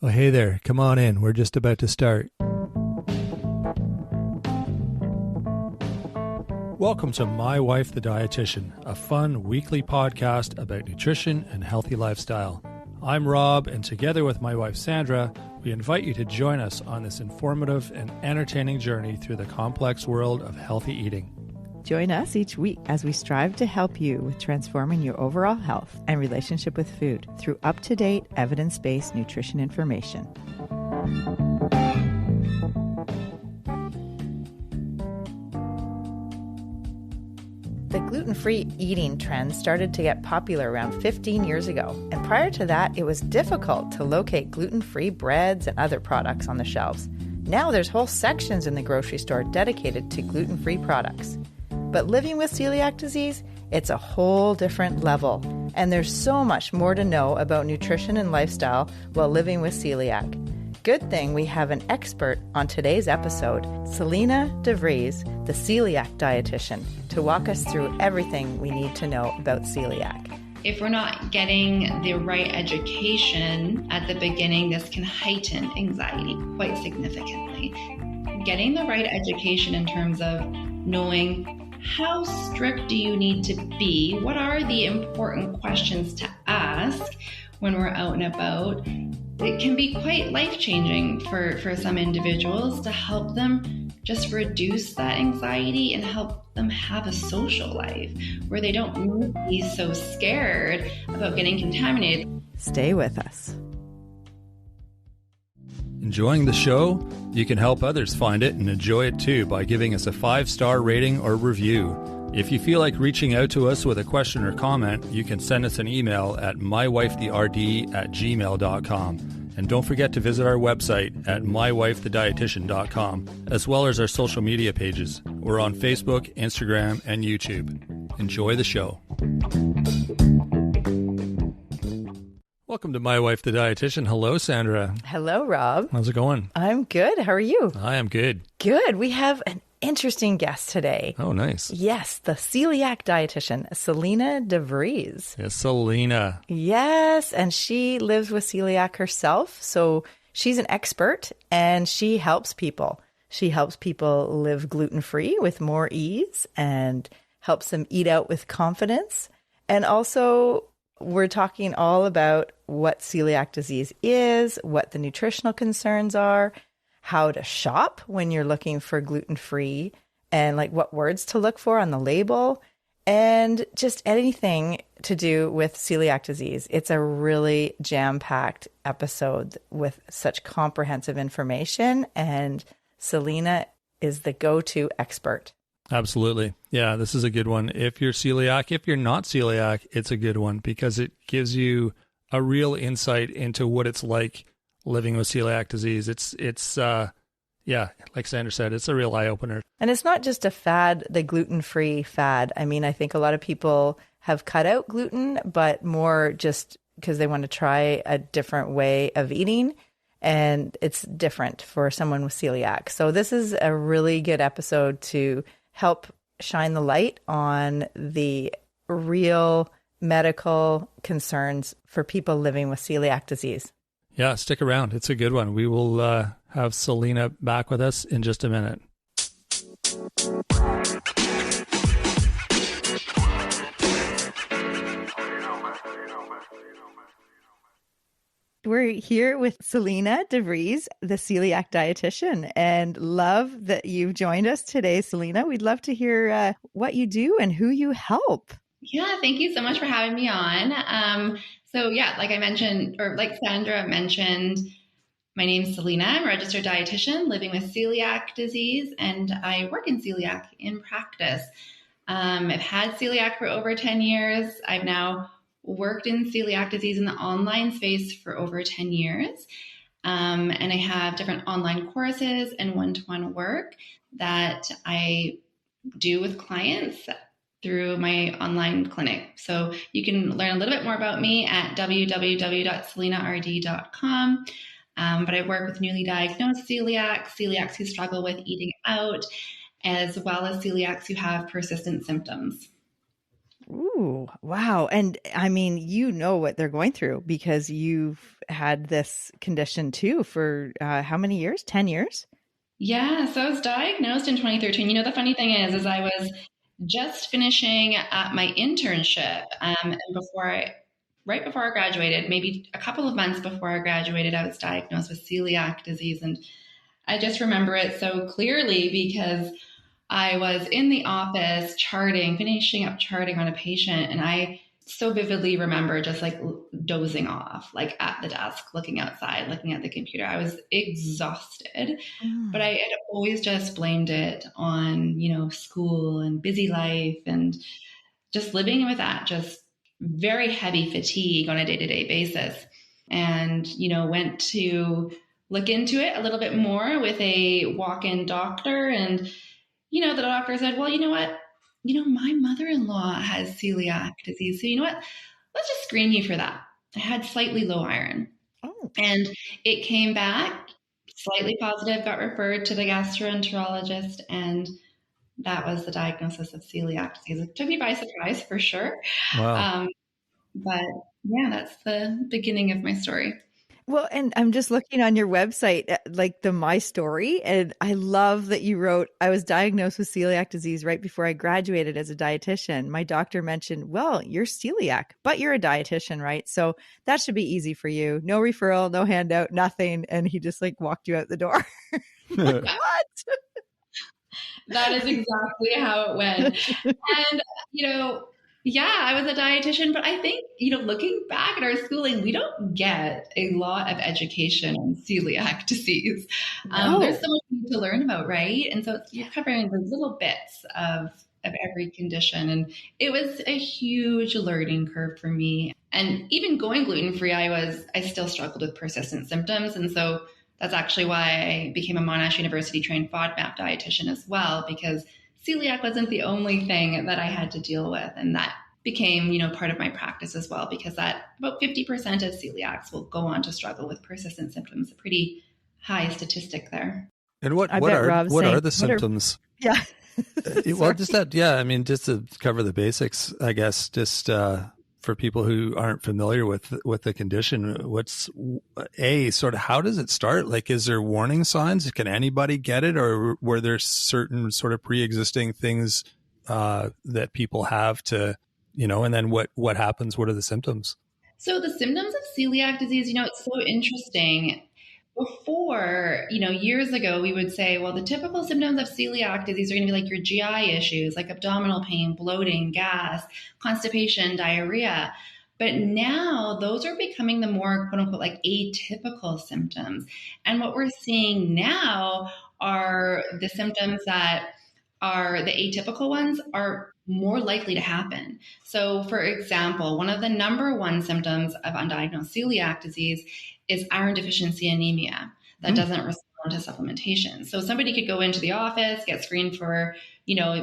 Oh, hey there. Come on in. We're just about to start. Welcome to My Wife the Dietitian, a fun weekly podcast about nutrition and healthy lifestyle. I'm Rob, and together with my wife Sandra, we invite you to join us on this informative and entertaining journey through the complex world of healthy eating. Join us each week as we strive to help you with transforming your overall health and relationship with food through up-to-date, evidence-based nutrition information. The gluten-free eating trend started to get popular around 15 years ago, and prior to that, it was difficult to locate gluten-free breads and other products on the shelves. Now there's whole sections in the grocery store dedicated to gluten-free products. But living with celiac disease, it's a whole different level. And there's so much more to know about nutrition and lifestyle while living with celiac. Good thing we have an expert on today's episode, Selena DeVries, the celiac dietitian, to walk us through everything we need to know about celiac. If we're not getting the right education at the beginning, this can heighten anxiety quite significantly. Getting the right education in terms of knowing how strict do you need to be? What are the important questions to ask when we're out and about? It can be quite life-changing for some individuals to help them just reduce that anxiety and help them have a social life where they don't need to be so scared about getting contaminated. Stay with us. Enjoying the show? You can help others find it and enjoy it too by giving us a 5-star rating or review. If you feel like reaching out to us with a question or comment, you can send us an email at mywifetherd@gmail.com. And don't forget to visit our website at mywifethedietitian.com, as well as our social media pages. We're on Facebook, Instagram, and YouTube. Enjoy the show. Welcome to My Wife the Dietitian. Hello, Sandra. Hello, Rob. How's it going? I'm good. How are you? I am good. Good. We have an interesting guest today. Oh, nice. Yes, the celiac dietitian, Selena DeVries. Yes, Selena. Yes, and she lives with celiac herself, so she's an expert, and she helps people. She helps people live gluten-free with more ease and helps them eat out with confidence. And also, we're talking all about what celiac disease is, what the nutritional concerns are, how to shop when you're looking for gluten-free, and like what words to look for on the label, and just anything to do with celiac disease. It's a really jam-packed episode with such comprehensive information, and Selena is the go-to expert. Absolutely. Yeah, this is a good one. If you're celiac, if you're not celiac, it's a good one because it gives you a real insight into what it's like living with celiac disease. It's like Sandra said, it's a real eye-opener. And it's not just a fad, the gluten-free fad. I mean, I think a lot of people have cut out gluten, but more just because they want to try a different way of eating. And it's different for someone with celiac. So this is a really good episode to help shine the light on the real medical concerns for people living with celiac disease. Yeah, stick around. It's a good one. We will have Selena back with us in just a minute. We're here with Selena DeVries, the celiac dietitian, and love that you've joined us today, Selena. We'd love to hear what you do and who you help. Yeah, thank you so much for having me on. Like I mentioned, or like Sandra mentioned, my name is Selena. I'm a registered dietitian living with celiac disease, and I work in celiac in practice. I've had celiac for over 10 years. I've now worked in celiac disease in the online space for over 10 years. And I have different online courses and one-to-one work that I do with clients through my online clinic. So you can learn a little bit more about me at www.selenard.com. But I work with newly diagnosed celiacs who struggle with eating out, as well as celiacs who have persistent symptoms. Ooh, wow. And I mean, you know what they're going through because you've had this condition too for how many years? 10 years? Yeah, so I was diagnosed in 2013. The funny thing is I was just finishing my internship, and right before I graduated, maybe a couple of months before I graduated, I was diagnosed with celiac disease, and I just remember it so clearly because I was in the office finishing up charting on a patient, and I so vividly remember just like dozing off, like at the desk, looking outside, looking at the computer. I was exhausted, but I Mm. had always just blamed it on, school and busy life and just living with that, just very heavy fatigue on a day to day basis. And, went to look into it a little bit more with a walk in doctor. And, the doctor said, well, you know what? My mother in law has celiac disease. So, you know what? Let's just screen you for that. I had slightly low iron. Oh, And it came back slightly positive, got referred to the gastroenterologist, and that was the diagnosis of celiac disease. It took me by surprise for sure. Wow. Um, but yeah, that's the beginning of my story. well, and I'm just looking on your website, like the My Story, and I love that you wrote, I was diagnosed with celiac disease right before I graduated as a dietitian. My doctor mentioned, well, you're celiac, but you're a dietitian, right? So that should be easy for you. No referral, no handout, nothing. And he just like walked you out the door. Like, Yeah, what? that is exactly how it went. And, yeah, I was a dietitian, but I think, looking back at our schooling, we don't get a lot of education on celiac disease. There's No. so much to learn about, right? And so you're covering the little bits of every condition. And it was a huge learning curve for me. And even going gluten-free, I still struggled with persistent symptoms. And so that's actually why I became a Monash University trained FODMAP dietitian as well, because celiac wasn't the only thing that I had to deal with. And that became, part of my practice as well, because that about 50% of celiacs will go on to struggle with persistent symptoms, a pretty high statistic there. And what I what bet are Rob's what saying, are the what are, symptoms? yeah. Well, Sorry. just that, yeah. I mean, just to cover the basics, I guess, just for people who aren't familiar with the condition, what's sort of how does it start? Like, is there warning signs? Can anybody get it, or were there certain sort of pre-existing things that people have to, and then what happens? What are the symptoms? So the symptoms of celiac disease, it's so interesting. Before, years ago, we would say, well, the typical symptoms of celiac disease are going to be like your GI issues, like abdominal pain, bloating, gas, constipation, diarrhea. But now those are becoming the more quote unquote like atypical symptoms. And what we're seeing now are the symptoms that are the atypical ones are more likely to happen. So, for example, one of the number one symptoms of undiagnosed celiac disease is iron deficiency anemia that doesn't respond to supplementation. So somebody could go into the office, get screened for,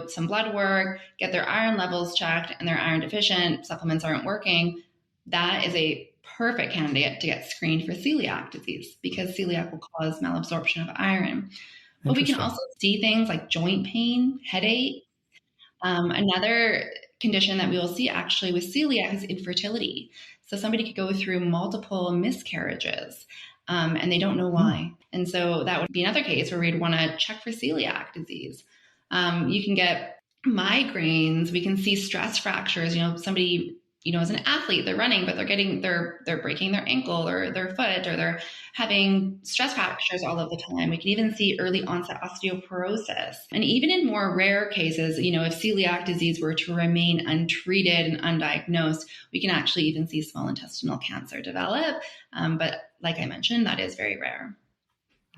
some blood work, get their iron levels checked, and they're iron deficient, supplements aren't working. That is a perfect candidate to get screened for celiac disease because celiac will cause malabsorption of iron. But we can Interesting. also see things like joint pain, headache. Another condition that we will see actually with celiac is infertility. So somebody could go through multiple miscarriages and they don't know why. And so that would be another case where we'd want to check for celiac disease. You can get migraines. We can see stress fractures. Somebody, is an athlete, they're running, but they're breaking their ankle or their foot, or they're having stress fractures all of the time. We can even see early onset osteoporosis. And even in more rare cases, if celiac disease were to remain untreated and undiagnosed, we can actually even see small intestinal cancer develop. But like I mentioned, that is very rare.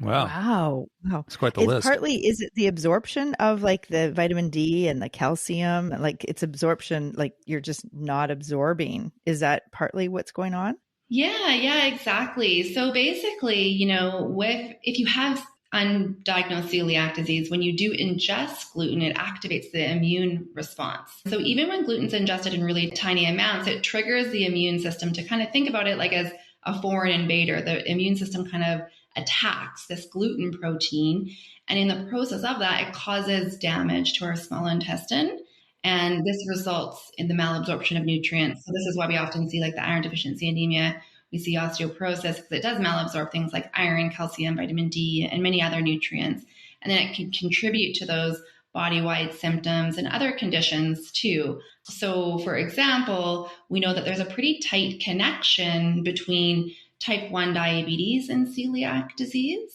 Wow, Wow. Wow. it's quite the list. Is it the absorption of like the vitamin D and the calcium? Like it's absorption, like you're just not absorbing. Is that partly what's going on? Yeah, exactly. So basically, if you have undiagnosed celiac disease, when you do ingest gluten, it activates the immune response. So even when gluten's ingested in really tiny amounts, it triggers the immune system to kind of think about it like as a foreign invader. The immune system kind of attacks this gluten protein. And in the process of that, it causes damage to our small intestine. And this results in the malabsorption of nutrients. So this is why we often see like the iron deficiency anemia. We see osteoporosis because it does malabsorb things like iron, calcium, vitamin D, and many other nutrients. And then it can contribute to those body-wide symptoms and other conditions too. So for example, we know that there's a pretty tight connection between type 1 diabetes and celiac disease.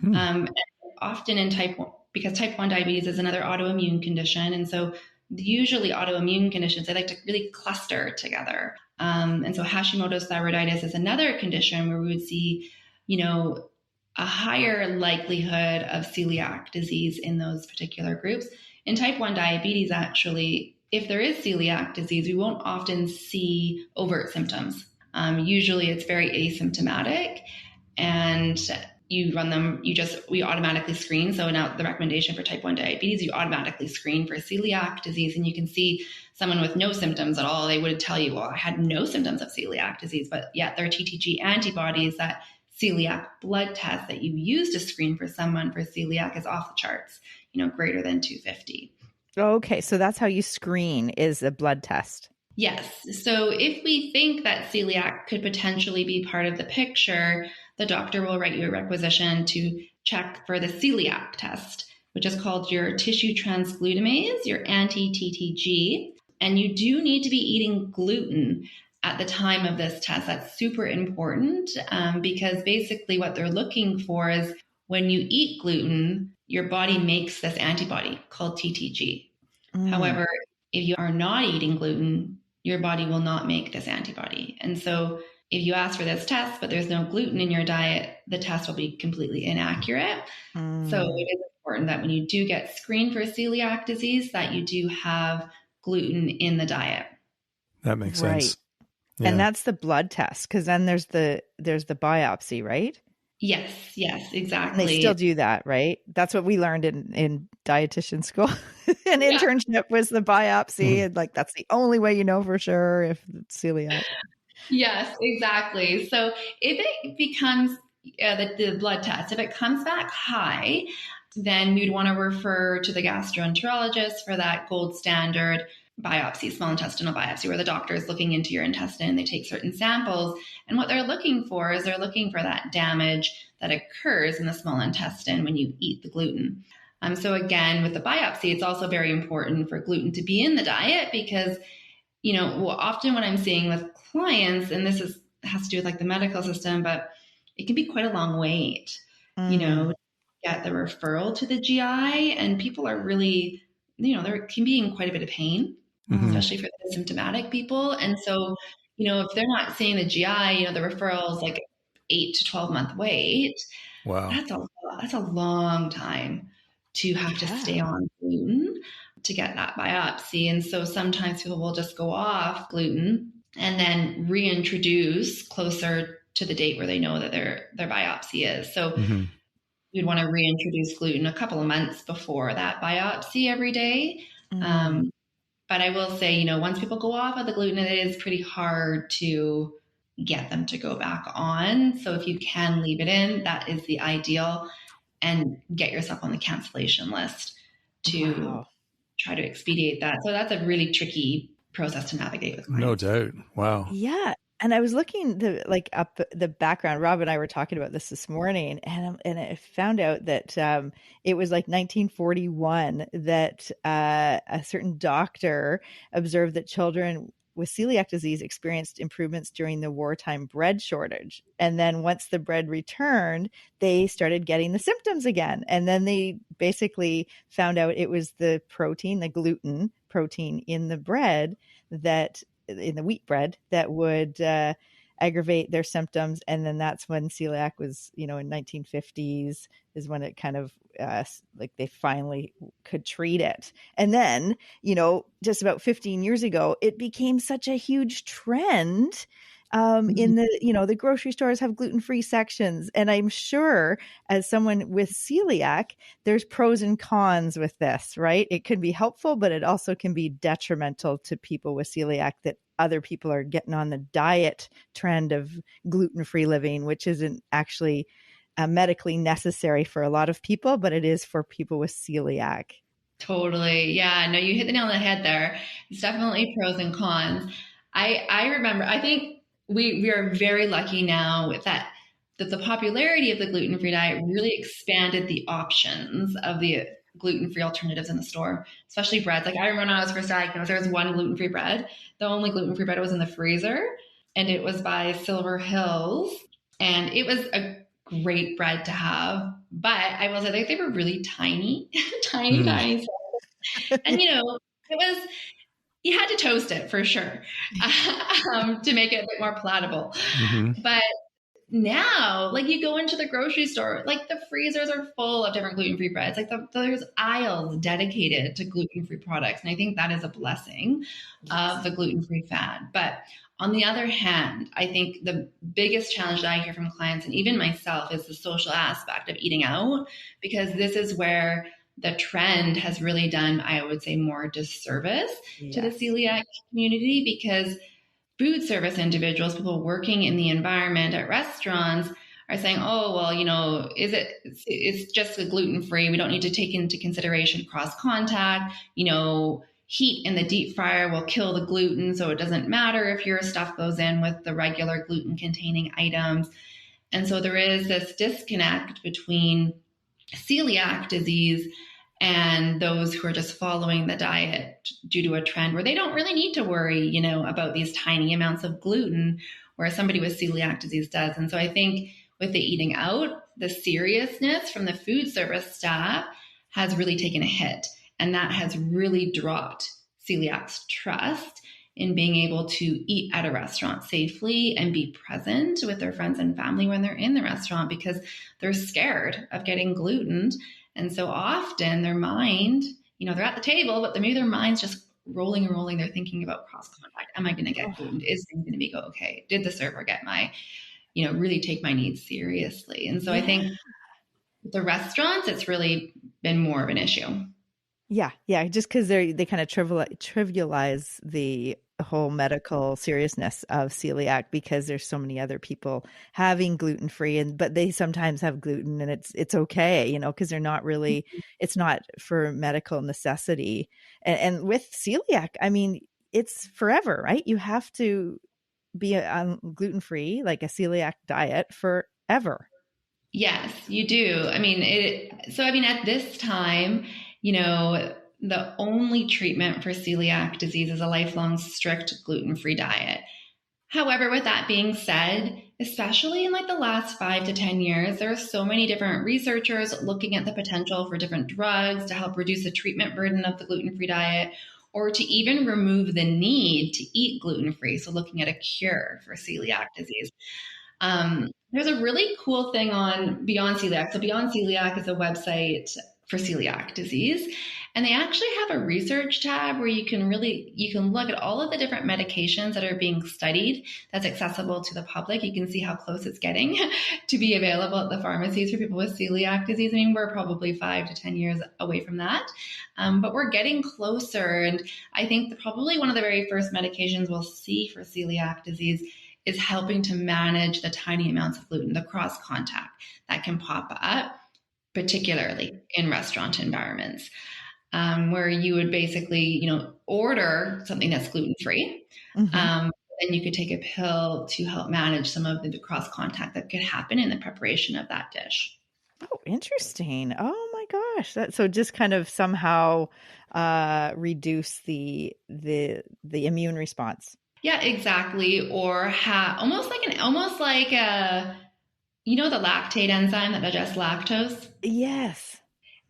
And often in type 1, because type 1 diabetes is another autoimmune condition. And so usually autoimmune conditions, they like to really cluster together. And so Hashimoto's thyroiditis is another condition where we would see, a higher likelihood of celiac disease in those particular groups. In type 1 diabetes, actually, if there is celiac disease, we won't often see overt symptoms. Usually it's very asymptomatic, and you run them, we automatically screen. So now the recommendation for type 1 diabetes, you automatically screen for celiac disease. And you can see someone with no symptoms at all, they would tell you, well, I had no symptoms of celiac disease, but yet their TTG antibodies, that celiac blood test that you use to screen for someone for celiac, is off the charts, greater than 250. Okay. So that's how you screen, is a blood test. Yes. So if we think that celiac could potentially be part of the picture, the doctor will write you a requisition to check for the celiac test, which is called your tissue transglutamase, your anti-TTG. And you do need to be eating gluten at the time of this test. That's super important because basically what they're looking for is when you eat gluten, your body makes this antibody called TTG. However, if you are not eating gluten, your body will not make this antibody. And so if you ask for this test, but there's no gluten in your diet, the test will be completely inaccurate. So it is important that when you do get screened for celiac disease, that you do have gluten in the diet. That makes sense. Yeah. And that's the blood test, because then there's the biopsy, right? Yes, exactly. And they still do that, right? That's what we learned in dietitian school. An internship was the biopsy, and like that's the only way you know for sure if it's celiac. Yes, exactly. So if it becomes the blood test, if it comes back high, then we'd want to refer to the gastroenterologist for that gold standard biopsy, small intestinal biopsy, where the doctor is looking into your intestine. They take certain samples, and what they're looking for is they're looking for that damage that occurs in the small intestine when you eat the gluten. So again, with the biopsy, it's also very important for gluten to be in the diet because, often what I'm seeing with clients, and has to do with like the medical system, but it can be quite a long wait, to get the referral to the GI, and people are really, they can be in quite a bit of pain. Especially for the symptomatic people. And so, if they're not seeing the GI, the referral is like 8 to 12 month wait. Wow. That's a long time to have to stay on gluten to get that biopsy. And so sometimes people will just go off gluten and then reintroduce closer to the date where they know that their biopsy is. So you'd want to reintroduce gluten a couple of months before that biopsy every day. But I will say, once people go off of the gluten, it is pretty hard to get them to go back on. So if you can leave it in, that is the ideal, and get yourself on the cancellation list to try to expedite that. So that's a really tricky process to navigate with clients. No doubt. Wow. Yeah. And I was looking up the background. Rob and I were talking about this morning, and I found out that it was like 1941 that a certain doctor observed that children with celiac disease experienced improvements during the wartime bread shortage. And then once the bread returned, they started getting the symptoms again. And then they basically found out it was the protein, the gluten protein in the bread in the wheat bread that would aggravate their symptoms. And then that's when celiac was, in 1950s is when it kind of they finally could treat it. And then, just about 15 years ago, it became such a huge trend. In the grocery stores have gluten-free sections. And I'm sure as someone with celiac, there's pros and cons with this, right? It can be helpful, but it also can be detrimental to people with celiac, that other people are getting on the diet trend of gluten-free living, which isn't actually medically necessary for a lot of people, but it is for people with celiac. Totally. Yeah, no, you hit the nail on the head there. It's definitely pros and cons. I remember, I think we are very lucky now with that the popularity of the gluten-free diet really expanded the options of the gluten-free alternatives in the store, especially breads. Like I remember when I was first diagnosed, there was one gluten-free bread. The only gluten-free bread was in the freezer, and it was by Silver Hills. And it was a great bread to have. But I will say they were really tiny, tiny, Mm. tiny. And, it was, you had to toast it for sure to make it a bit more palatable. Mm-hmm. But now, like you go into the grocery store, like the freezers are full of different gluten-free breads. Like there's aisles dedicated to gluten-free products. And I think that is a blessing of the gluten-free fad. But on the other hand, I think the biggest challenge that I hear from clients and even myself is the social aspect of eating out, because this is where the trend has really done, I would say, more disservice to the celiac community, because food service individuals, people working in the environment at restaurants are saying, oh, well, it's just a gluten-free. We don't need to take into consideration cross contact. Heat in the deep fryer will kill the gluten. So it doesn't matter if your stuff goes in with the regular gluten containing items. And so there is this disconnect between celiac disease and those who are just following the diet due to a trend where they don't really need to worry, about these tiny amounts of gluten, where somebody with celiac disease does. And so I think with the eating out, the seriousness from the food service staff has really taken a hit. And that has really dropped celiac's trust in being able to eat at a restaurant safely and be present with their friends and family when they're in the restaurant, because they're scared of getting glutened. And so often their mind, they're at the table, but maybe their mind's just rolling and rolling. They're thinking about cross contact. Am I going to get glutened? Is things going to be go okay? Did the server get really take my needs seriously? And so I think with the restaurants, it's really been more of an issue. Yeah. Just because they kind of trivialize the whole medical seriousness of celiac, because there's so many other people having gluten-free, but they sometimes have gluten, and it's okay, because they're not really, it's not for medical necessity. And with celiac, I mean, it's forever, right? You have to be on gluten-free, like a celiac diet, forever. Yes, you do. At this time, the only treatment for celiac disease is a lifelong strict gluten-free diet. However, with that being said, especially in like the last 5 to 10 years, there are so many different researchers looking at the potential for different drugs to help reduce the treatment burden of the gluten-free diet, or to even remove the need to eat gluten-free. So looking at a cure for celiac disease. There's a really cool thing on Beyond Celiac. So Beyond Celiac is a website for celiac disease. And they actually have a research tab where you can look at all of the different medications that are being studied that's accessible to the public. You can see how close it's getting to be available at the pharmacies for people with celiac disease. We're probably 5 to 10 years away from that. But we're getting closer. And I think probably one of the very first medications we'll see for celiac disease is helping to manage the tiny amounts of gluten, the cross contact that can pop up, particularly in restaurant environments, where you would basically, order something that's gluten-free. And you could take a pill to help manage some of the cross contact that could happen in the preparation of that dish. Oh, interesting. Oh my gosh. So just kind of somehow reduce the immune response. Yeah, exactly. Or almost like the lactate enzyme that digests lactose. Yes.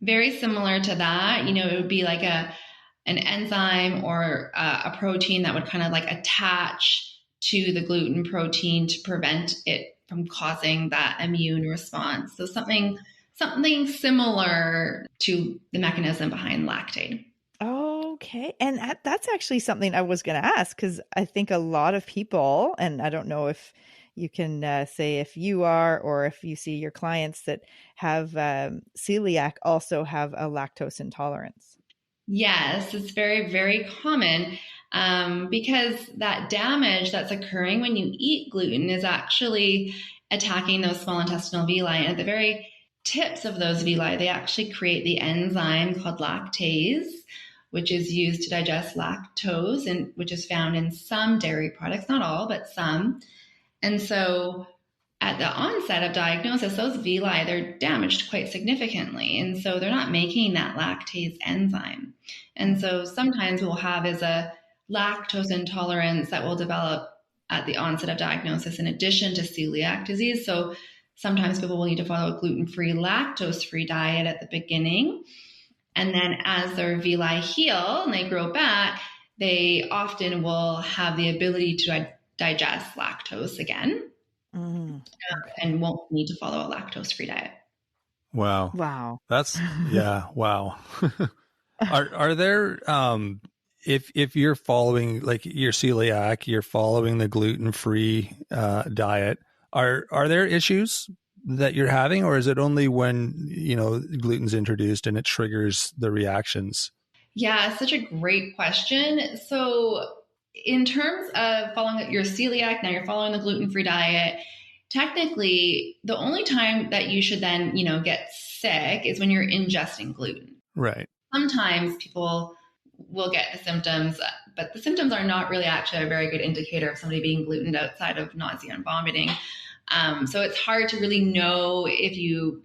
Very similar to that. It would be like an enzyme or a protein that would kind of like attach to the gluten protein to prevent it from causing that immune response. So something similar to the mechanism behind lactate. Okay. And that's actually something I was going to ask, because I think a lot of people, and I don't know if you can say if you are, or if you see your clients that have celiac also have a lactose intolerance. Yes, it's very, very common because that damage that's occurring when you eat gluten is actually attacking those small intestinal villi. And at the very tips of those villi, they actually create the enzyme called lactase, which is used to digest lactose, and which is found in some dairy products, not all, but some. And so at the onset of diagnosis, those villi, they're damaged quite significantly. And so they're not making that lactase enzyme. And so sometimes we'll have is a lactose intolerance that will develop at the onset of diagnosis in addition to celiac disease. So sometimes people will need to follow a gluten-free, lactose-free diet at the beginning. And then as their villi heal and they grow back, they often will have the ability to digest lactose again. And won't need to follow a lactose-free diet. Wow. Wow. That's, yeah. Wow. Are there, if you're following, like your celiac, you're following the gluten-free diet, are there issues that you're having, or is it only when, gluten's introduced and it triggers the reactions? Yeah, such a great question. So in terms of following your celiac, now you're following the gluten-free diet, technically the only time that you should then, get sick is when you're ingesting gluten. Right. Sometimes people will get the symptoms, but the symptoms are not really actually a very good indicator of somebody being glutened outside of nausea and vomiting. So it's hard to really know if you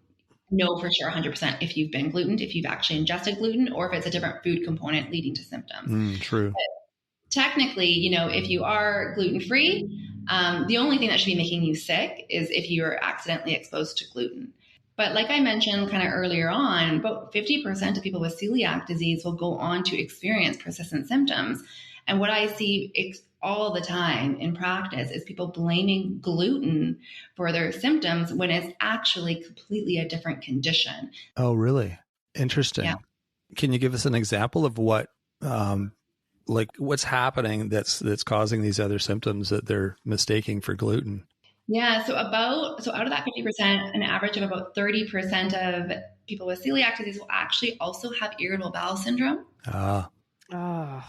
know for sure 100% if you've been glutened, if you've actually ingested gluten, or if it's a different food component leading to symptoms. True. But technically, if you are gluten-free, the only thing that should be making you sick is if you are accidentally exposed to gluten. But like I mentioned kind of earlier on, about 50% of people with celiac disease will go on to experience persistent symptoms. And what I see all the time in practice is people blaming gluten for their symptoms when it's actually completely a different condition. Oh, really? Interesting. Yeah. Can you give us an example of what, what's happening that's causing these other symptoms that they're mistaking for gluten? Yeah, so out of that 50%, an average of about 30% of people with celiac disease will actually also have irritable bowel syndrome. Oh,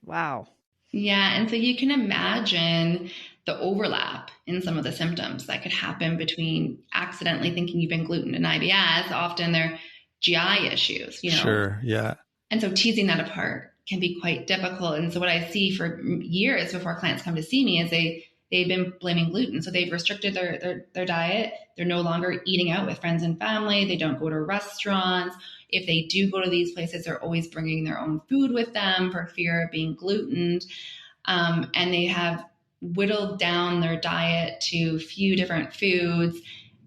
wow. Yeah, and so you can imagine the overlap in some of the symptoms that could happen between accidentally thinking you've been gluten and IBS. Often they're GI issues, Sure, yeah. And so teasing that apart can be quite difficult. And so what I see for years before clients come to see me is they've been blaming gluten. So they've restricted their diet. They're no longer eating out with friends and family. They don't go to restaurants. If they do go to these places, they're always bringing their own food with them for fear of being glutened. And they have whittled down their diet to a few different foods,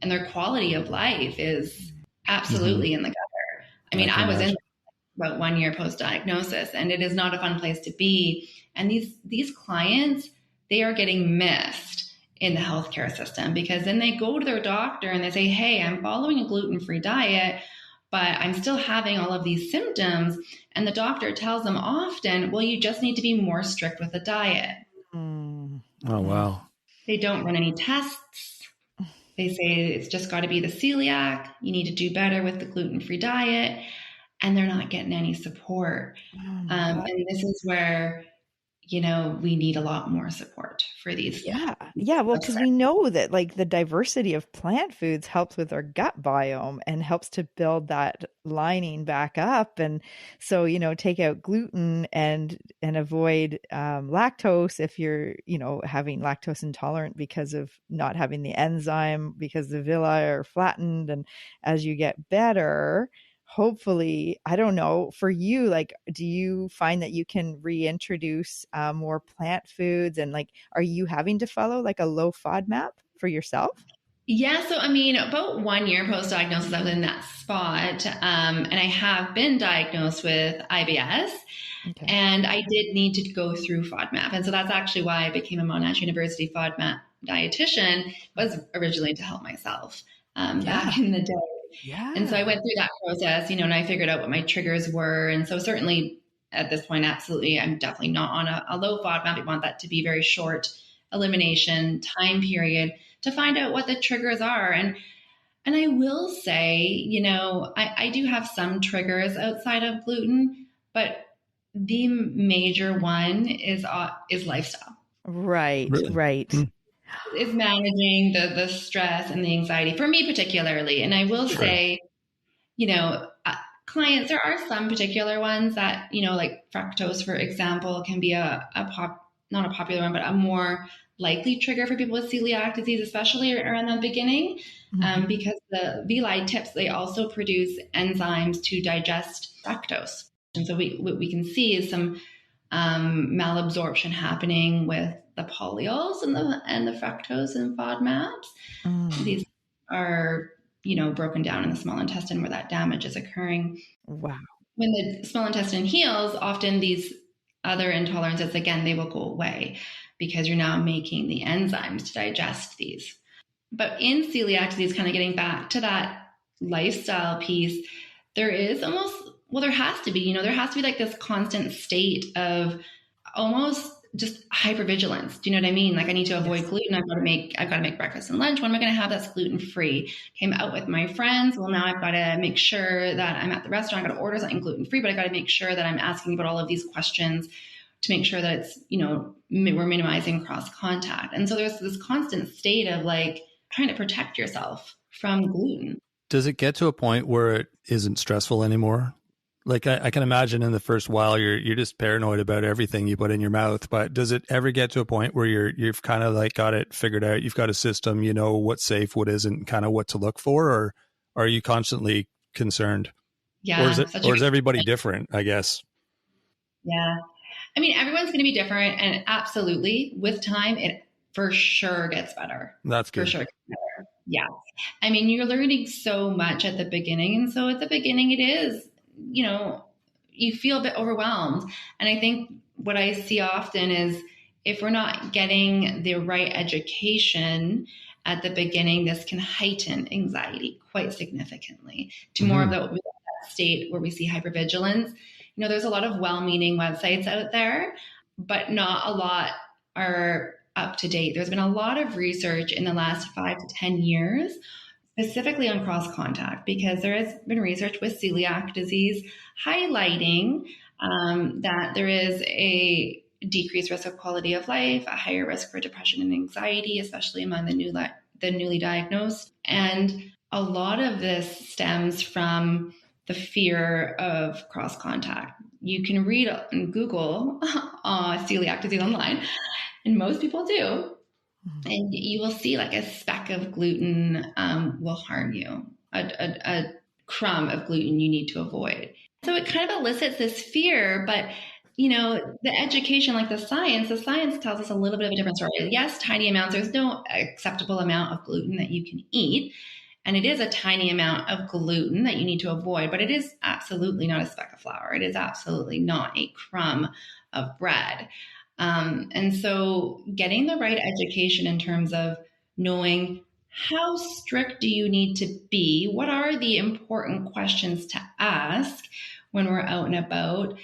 and their quality of life is absolutely in the gutter. I mean, I was in about 1 year post-diagnosis, and it is not a fun place to be. And these clients, they are getting missed in the healthcare system, because then they go to their doctor and they say, hey, I'm following a gluten-free diet, but I'm still having all of these symptoms. And the doctor tells them often, well, you just need to be more strict with the diet. Oh, wow. They don't run any tests. They say it's just got to be the celiac. You need to do better with the gluten-free diet. And they're not getting any support. And this is where, we need a lot more support for these. Yeah. Well, because we know that the diversity of plant foods helps with our gut biome and helps to build that lining back up. And so, take out gluten and avoid lactose if you're, having lactose intolerant because of not having the enzyme, because the villi are flattened. And as you get better, hopefully, I don't know, for you, do you find that you can reintroduce more plant foods, and are you having to follow a low FODMAP for yourself? Yeah. So, about 1 year post-diagnosis, I was in that spot. And I have been diagnosed with IBS. Okay. And I did need to go through FODMAP. And so that's actually why I became a Monash University FODMAP dietitian, was originally to help myself back in the day. Yeah. And so I went through that process, and I figured out what my triggers were. And so certainly at this point, absolutely, I'm definitely not on a low FODMAP. I want that to be very short elimination time period to find out what the triggers are. And I will say, I do have some triggers outside of gluten, but the major one is lifestyle. Right. Really? Right. is managing the stress and the anxiety for me particularly. And I will say, you know, clients, there are some particular ones that, you know, like fructose, for example, can be not a popular one, but a more likely trigger for people with celiac disease, especially around the beginning, because the villi tips, they also produce enzymes to digest fructose. And so what we can see is some malabsorption happening with the polyols and the fructose and FODMAPs. These are, you know, broken down in the small intestine where that damage is occurring. Wow. When the small intestine heals, often these other intolerances, again, they will go away because you're now making the enzymes to digest these. But in celiac disease, kind of getting back to that lifestyle piece, there is almost, well, there has to be, you know, there has to be like this constant state of almost just hypervigilance. Do you know what I mean? Like, I need to avoid gluten. I've got to make breakfast and lunch. What am I going to have that's gluten-free? Came out with my friends. Well, now I've got to make sure that I'm at the restaurant. I've got to order something gluten-free, but I've got to make sure that I'm asking about all of these questions to make sure that it's, you know, we're minimizing cross contact. And so there's this constant state of like trying to protect yourself from gluten. Does it get to a point where it isn't stressful anymore? Like I can imagine in the first while you're just paranoid about everything you put in your mouth, but does it ever get to a point where you've kind of like got it figured out? You've got a system, you know what's safe, what isn't, kind of what to look for, or are you constantly concerned? Yeah. Or is everybody different, I guess? Yeah. I mean, everyone's going to be different, and absolutely with time, it for sure gets better. That's good. For sure gets better. Yeah. I mean, you're learning so much at the beginning. And so at the beginning, it is, you know, you feel a bit overwhelmed. And I think what I see often is if we're not getting the right education at the beginning, this can heighten anxiety quite significantly to more of that state where we see hypervigilance. You know, there's a lot of well-meaning websites out there, but not a lot are up to date. There's been a lot of research in the last 5 to 10 years, specifically on cross contact, because there has been research with celiac disease highlighting that there is a decreased risk of quality of life, a higher risk for depression and anxiety, especially among the newly diagnosed. And a lot of this stems from the fear of cross contact. You can read and Google celiac disease online, and most people do. And you will see like a speck of gluten will harm you. A crumb of gluten you need to avoid. So it kind of elicits this fear, but you know, the education, like the science tells us a little bit of a different story. Yes, tiny amounts. There's no acceptable amount of gluten that you can eat. And it is a tiny amount of gluten that you need to avoid, but it is absolutely not a speck of flour. It is absolutely not a crumb of bread. And so getting the right education in terms of knowing how strict do you need to be? What are the important questions to ask when we're out and about?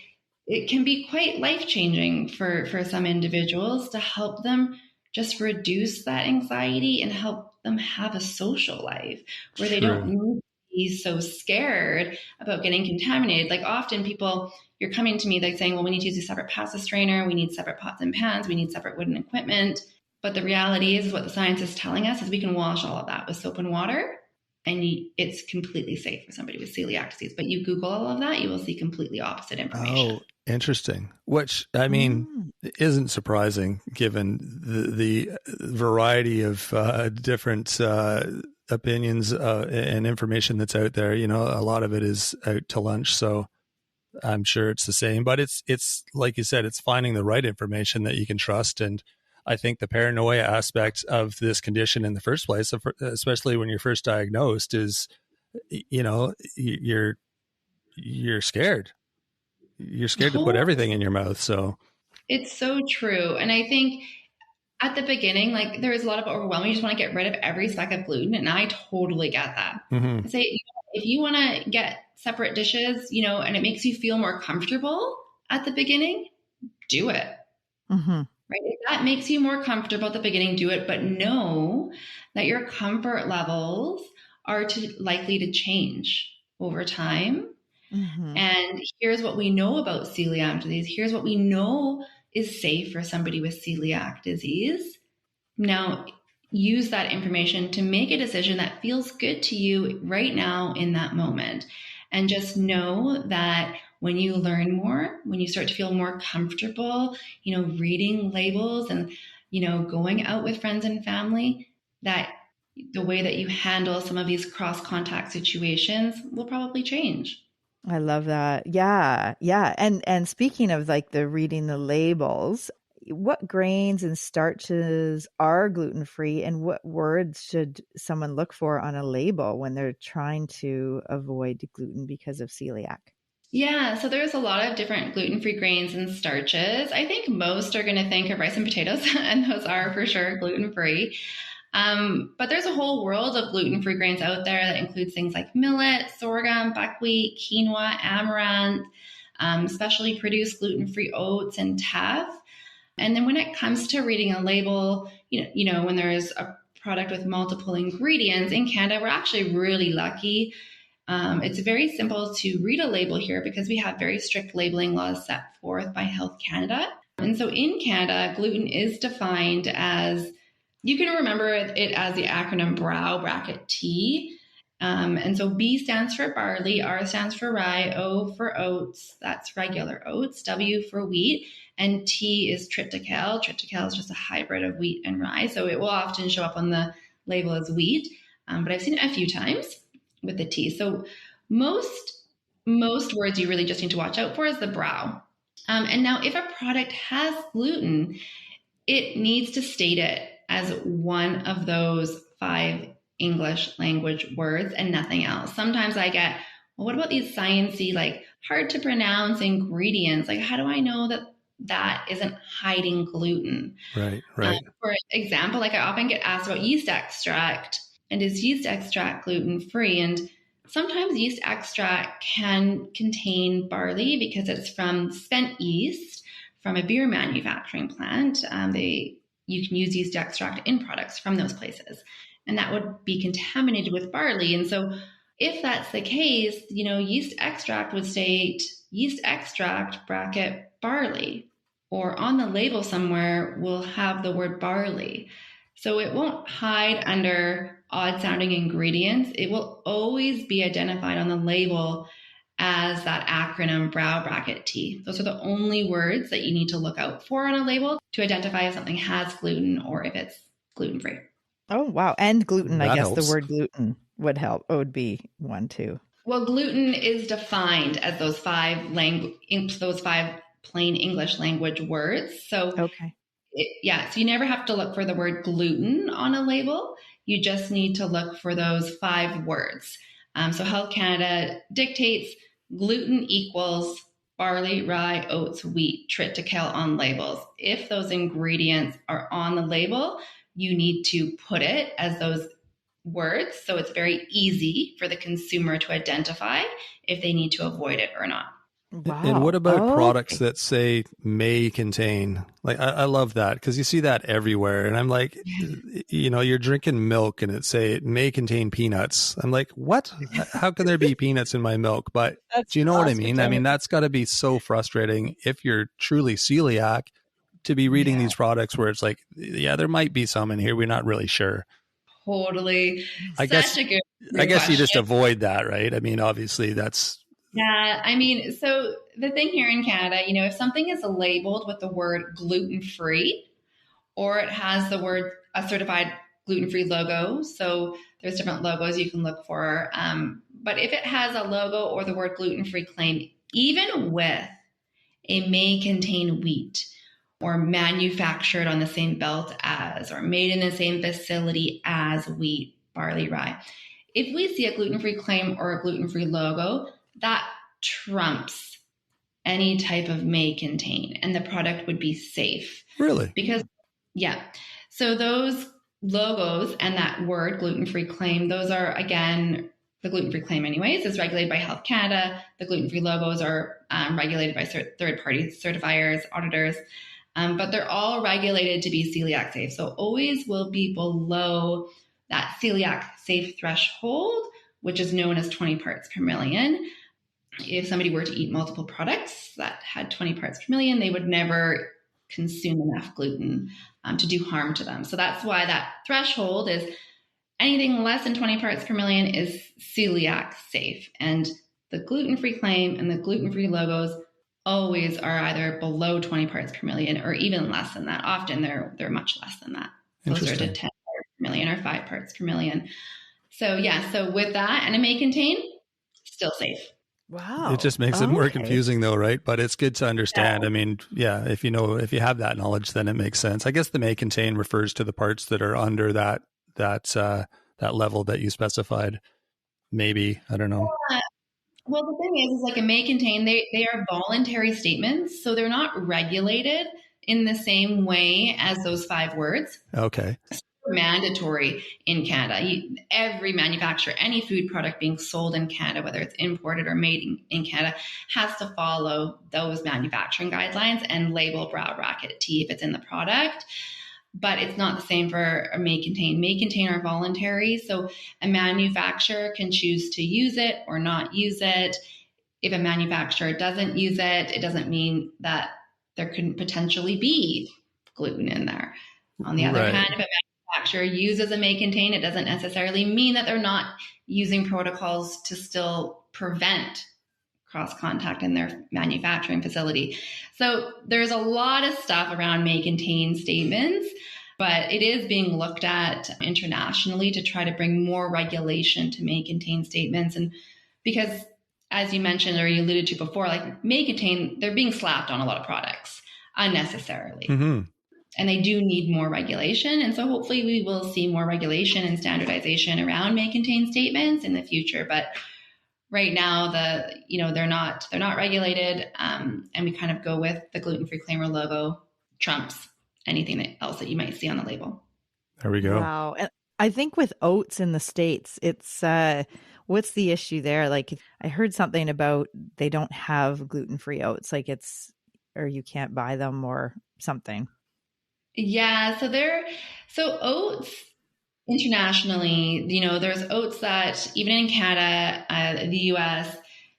It can be quite life-changing for some individuals to help them just reduce that anxiety and help them have a social life where they don't need to be so scared about getting contaminated. Like often people, you're coming to me like saying, well, we need to use a separate pasta strainer. We need separate pots and pans. We need separate wooden equipment. But the reality is what the science is telling us is we can wash all of that with soap and water. And it's completely safe for somebody with celiac disease. But you Google all of that, you will see completely opposite information. Oh, interesting. Which, I mean, isn't surprising given the variety of different opinions and information that's out there. You know, a lot of it is out to lunch. So I'm sure it's the same. But it's like you said, it's finding the right information that you can trust. And I think the paranoia aspect of this condition in the first place, especially when you're first diagnosed, is, you know, you're scared. You're scared to put everything in your mouth. So it's so true. And I think at the beginning, like there is a lot of overwhelming. You just want to get rid of every speck of gluten. And I totally get that. I say, if you want to get separate dishes, you know, and it makes you feel more comfortable at the beginning, do it. Right? If that makes you more comfortable at the beginning, do it. But know that your comfort levels are likely to change over time. And here's what we know about celiac disease. Here's what we know is safe for somebody with celiac disease. Now, use that information to make a decision that feels good to you right now in that moment. And just know that when you learn more, when you start to feel more comfortable, reading labels and, going out with friends and family, that the way that you handle some of these cross-contact situations will probably change. I love that. Yeah. Yeah. And speaking of like the reading the labels, what grains and starches are gluten-free and what words should someone look for on a label when they're trying to avoid gluten because of celiac? Yeah, so there's a lot of different gluten-free grains and starches. I think most are going to think of rice and potatoes, and those are for sure gluten-free. But there's a whole world of gluten-free grains out there that includes things like millet, sorghum, buckwheat, quinoa, amaranth, specially produced gluten-free oats, and teff. And then when it comes to reading a label, when there's a product with multiple ingredients in Canada, we're actually really lucky. It's very simple to read a label here because we have very strict labeling laws set forth by Health Canada. And so in Canada, gluten is defined as, you can remember it as the acronym BROW bracket T. And so B stands for barley, R stands for rye, O for oats, that's regular oats, W for wheat, and T is triticale. Triticale is just a hybrid of wheat and rye. So it will often show up on the label as wheat, but I've seen it a few times with the T. So most words you really just need to watch out for is the brow. And now if a product has gluten, it needs to state it as one of those 5 English language words and nothing else. Sometimes I get, well, what about these sciencey, like hard to pronounce ingredients? Like, how do I know that that isn't hiding gluten? Right. For example, like I often get asked about yeast extract, and is yeast extract gluten-free? And sometimes yeast extract can contain barley because it's from spent yeast from a beer manufacturing plant. You can use yeast extract in products from those places, and that would be contaminated with barley. And so if that's the case, yeast extract would state yeast extract bracket barley, or on the label somewhere we'll have the word barley. So it won't hide under odd sounding ingredients. It will always be identified on the label as that acronym brow bracket T. Those are the only words that you need to look out for on a label to identify if something has gluten or if it's gluten-free. Oh, wow. And gluten, That I guess helps. the word gluten would help. It would be one too. Well, gluten is defined as those 5 plain English language words. So Okay. So you never have to look for the word gluten on a label. You just need to look for those 5 words. So Health Canada dictates gluten equals barley, rye, oats, wheat, triticale on labels. If those ingredients are on the label, you need to put it as those words. So it's very easy for the consumer to identify if they need to avoid it or not. Wow. And what about products Okay. that say may contain? Like, I love that because you see that everywhere. And I'm like, you're drinking milk and it say it may contain peanuts. I'm like, what? How can there be peanuts in my milk? But That's do you know what I awesome. mean? I mean, that's got to be so frustrating if you're truly celiac to be reading these products where it's like, yeah, there might be some in here. We're not really sure. Totally. I guess you question. just avoid that, right? I mean, obviously that's. Yeah, I mean, so the thing here in Canada, if something is labeled with the word gluten-free, or it has a certified gluten-free logo, so there's different logos you can look for. But if it has a logo or the word gluten-free claim, even with a may contain wheat, or manufactured on the same belt as, or made in the same facility as wheat, barley, rye. If we see a gluten-free claim or a gluten-free logo, that trumps any type of may contain, and the product would be safe. Really? Because, so those logos and that word gluten-free claim, those are, again, the gluten-free claim anyways is regulated by Health Canada. The gluten-free logos are regulated by third-party certifiers, auditors, but they're all regulated to be celiac safe. So always will be below that celiac safe threshold, which is known as 20 parts per million. If somebody were to eat multiple products that had 20 parts per million, they would never consume enough gluten to do harm to them. So that's why that threshold is anything less than 20 parts per million is celiac safe. And the gluten-free claim and the gluten-free logos always are either below 20 parts per million or even less than that. Often they're much less than that. Closer to 10 parts per million or 5 parts per million. So yeah, so with that, and it may contain, still safe. Wow. It just makes it more confusing though, right? But it's good to understand. I mean, yeah, if you have that knowledge, then it makes sense. I guess the may contain refers to the parts that are under that level that you specified. Maybe, I don't know. Well, the thing is like it may contain, they are voluntary statements, so they're not regulated in the same way as those 5 words. Okay. Mandatory in Canada. Every manufacturer, any food product being sold in Canada, whether it's imported or made in Canada, has to follow those manufacturing guidelines and label brow bracket T if it's in the product. But it's not the same for a may contain. May contain are voluntary, so a manufacturer can choose to use it or not use it. If a manufacturer doesn't use it, it doesn't mean that there couldn't potentially be gluten in there. On the other hand, if a manufacturer uses a may contain, it doesn't necessarily mean that they're not using protocols to still prevent cross contact in their manufacturing facility. So there's a lot of stuff around may contain statements, but it is being looked at internationally to try to bring more regulation to may contain statements. And because as you mentioned, or you alluded to before, like may contain, they're being slapped on a lot of products unnecessarily. Mm-hmm. And they do need more regulation. And so hopefully we will see more regulation and standardization around may contain statements in the future. But right now, they're not regulated. And we kind of go with the gluten-free claim or logo trumps anything else that you might see on the label. There we go. Wow. And I think with oats in the States, it's, what's the issue there? Like I heard something about they don't have gluten-free oats, like or you can't buy them or something. Yeah, so oats internationally, there's oats that even in Canada, the US,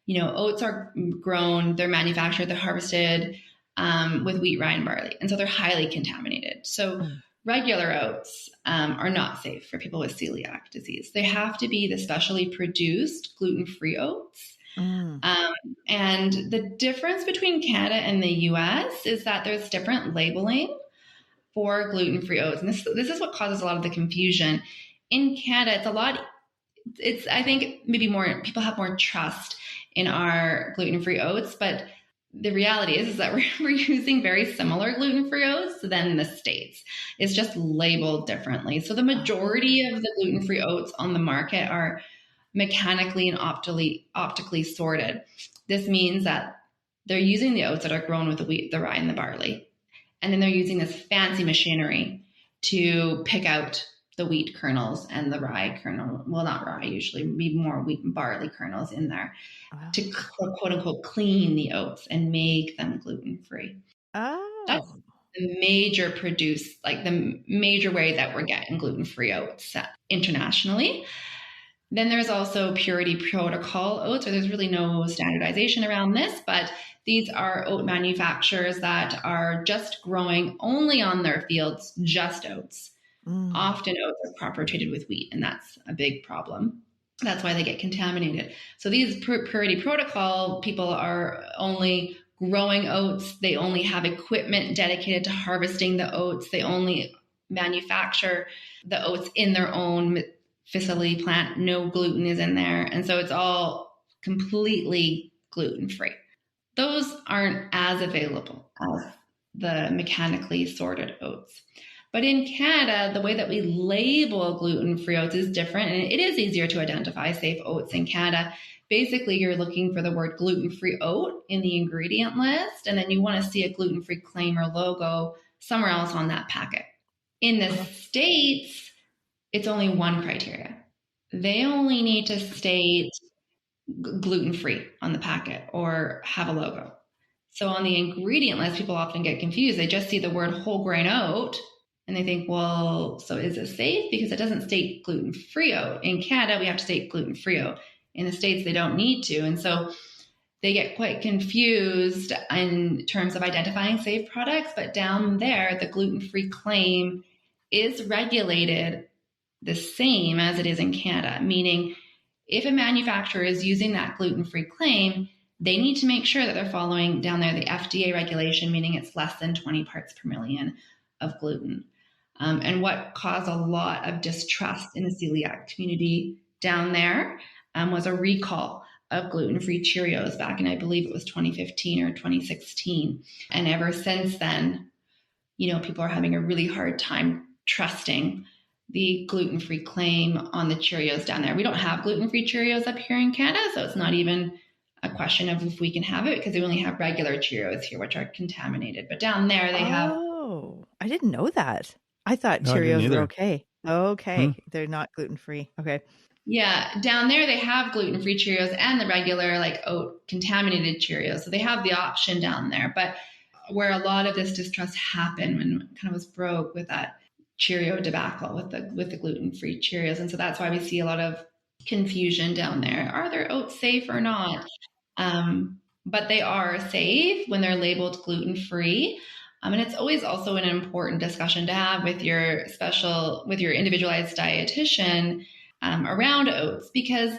oats are grown, they're manufactured, they're harvested with wheat, rye, and barley. And so they're highly contaminated. So regular oats are not safe for people with celiac disease. They have to be the specially produced gluten-free oats. And the difference between Canada and the US is that there's different labeling for gluten-free oats. And this is what causes a lot of the confusion. In Canada, I think maybe more people have more trust in our gluten-free oats, but the reality is that we're using very similar gluten-free oats than the States. It's just labeled differently. So the majority of the gluten-free oats on the market are mechanically and optically sorted. This means that they're using the oats that are grown with the wheat, the rye, and the barley. And then they're using this fancy machinery to pick out the wheat kernels and the rye kernel. Well, not rye, usually maybe more wheat and barley kernels in there to quote unquote clean the oats and make them gluten-free. That's the major the major way that we're getting gluten-free oats internationally. Then there's also purity protocol oats, or there's really no standardization around this, but these are oat manufacturers that are just growing only on their fields, just oats. Often oats are crop rotated with wheat, and that's a big problem. That's why they get contaminated. So these purity protocol people are only growing oats. They only have equipment dedicated to harvesting the oats. They only manufacture the oats in their own facility plant. No gluten is in there. And so it's all completely gluten-free. Those aren't as available as the mechanically sorted oats. But in Canada, the way that we label gluten-free oats is different, and it is easier to identify safe oats in Canada. Basically, you're looking for the word gluten-free oat in the ingredient list, and then you want to see a gluten-free claim or logo somewhere else on that packet. In the States, it's only one criteria. They only need to state gluten-free on the packet or have a logo. So on the ingredient list, people often get confused. They just see the word whole grain oat and they think, well, so is it safe? Because it doesn't state gluten-free oat. In Canada, we have to state gluten-free oat. In the States, they don't need to. And so they get quite confused in terms of identifying safe products. But down there, the gluten-free claim is regulated the same as it is in Canada, meaning if a manufacturer is using that gluten-free claim, they need to make sure that they're following down there the FDA regulation, meaning it's less than 20 parts per million of gluten. And what caused a lot of distrust in the celiac community down there was a recall of gluten-free Cheerios back in, I believe it was 2015 or 2016. And ever since then, people are having a really hard time trusting the gluten-free claim on the Cheerios down there. We don't have gluten-free Cheerios up here in Canada, so it's not even a question of if we can have it, because we only have regular Cheerios here, which are contaminated. But down there they have... Oh, I didn't know that. I thought No, I didn't Cheerios either. were okay. Okay. They're not gluten-free. Okay. Yeah, down there they have gluten-free Cheerios and the regular oat contaminated Cheerios. So they have the option down there. But where a lot of this distrust happened when it kind of was broke with that Cheerio debacle with the gluten-free Cheerios. And so that's why we see a lot of confusion down there. Are their oats safe or not? But they are safe when they're labeled gluten-free. And it's always also an important discussion to have with your individualized dietitian around oats, because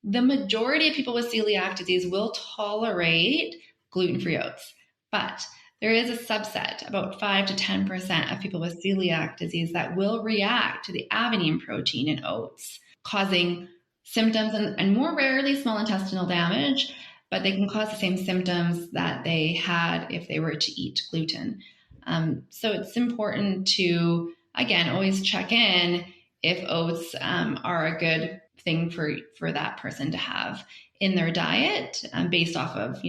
the majority of people with celiac disease will tolerate gluten-free oats. But there is a subset, about 5 to 10% of people with celiac disease, that will react to the avenin protein in oats, causing symptoms and more rarely small intestinal damage, but they can cause the same symptoms that they had if they were to eat gluten. So it's important to, again, always check in if oats are a good thing for that person to have in their diet, based off of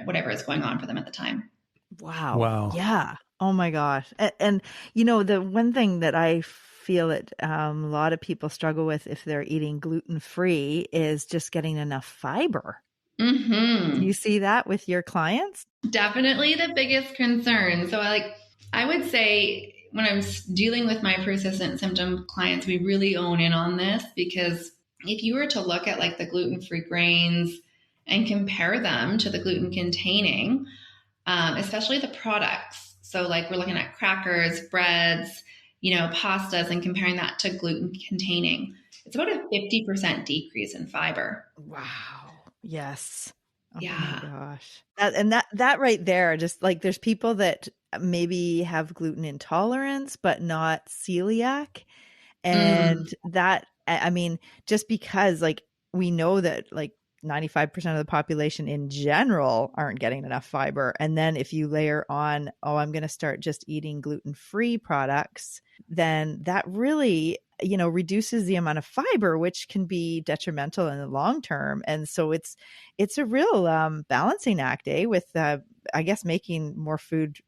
whatever is going on for them at the time. Wow. Yeah. Oh my gosh. And the one thing that I feel that a lot of people struggle with if they're eating gluten-free is just getting enough fiber. Mm-hmm. Do you see that with your clients? Definitely the biggest concern. So I would say when I'm dealing with my persistent symptom clients, we really own in on this, because if you were to look at the gluten-free grains and compare them to the gluten containing, especially the products. So we're looking at crackers, breads, pastas, and comparing that to gluten containing, it's about a 50% decrease in fiber. Wow. Yes. Oh Yeah. my gosh. That right there, just there's people that maybe have gluten intolerance, but not celiac. And that, I mean, just because we know that 95% of the population in general aren't getting enough fiber. And then if you layer on, I'm going to start just eating gluten-free products, then that really, reduces the amount of fiber, which can be detrimental in the long term. And so it's a real balancing act, with, I guess, making more food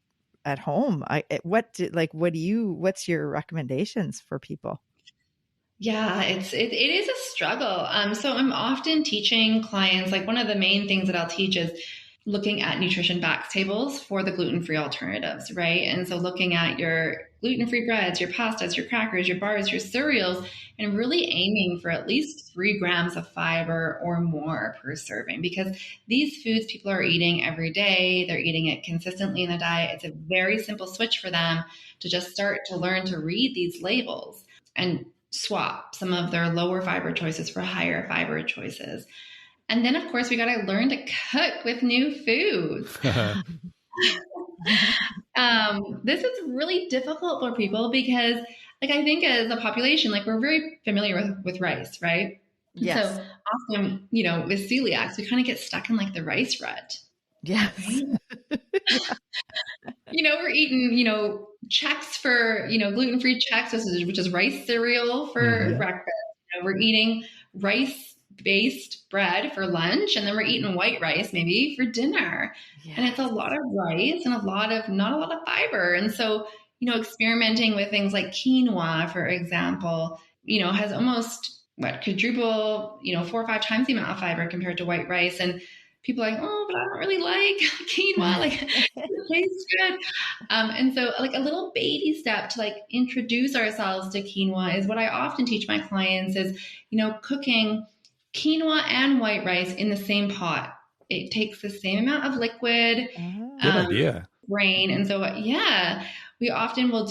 at home. What's your recommendations for people? Yeah, it is a struggle. So I'm often teaching clients, one of the main things that I'll teach is looking at nutrition facts tables for the gluten-free alternatives, right? And so looking at your gluten-free breads, your pastas, your crackers, your bars, your cereals, and really aiming for at least 3 grams of fiber or more per serving, because these foods people are eating every day, they're eating it consistently in the diet. It's a very simple switch for them to just start to learn to read these labels and swap some of their lower fiber choices for higher fiber choices. And then, of course, we got to learn to cook with new foods. This is really difficult for people because, I think as a population, we're very familiar with rice, right? Yes. So often, with celiacs, we kind of get stuck in the rice rut. Yes. Right? Yeah. We're eating, Chex for, gluten-free Chex, which is rice cereal for breakfast. We're eating rice-based bread for lunch, and then we're eating white rice maybe for dinner. Yes. And it's a lot of rice and not a lot of fiber. And so, experimenting with things like quinoa, for example, has almost quadruple, 4 or 5 times the amount of fiber compared to white rice. And people are like, oh, but I don't really like quinoa. It tastes good. And so a little baby step to introduce ourselves to quinoa is what I often teach my clients is, cooking quinoa and white rice in the same pot. it takes the same amount of liquid, Good idea. brain. And so, yeah, we often will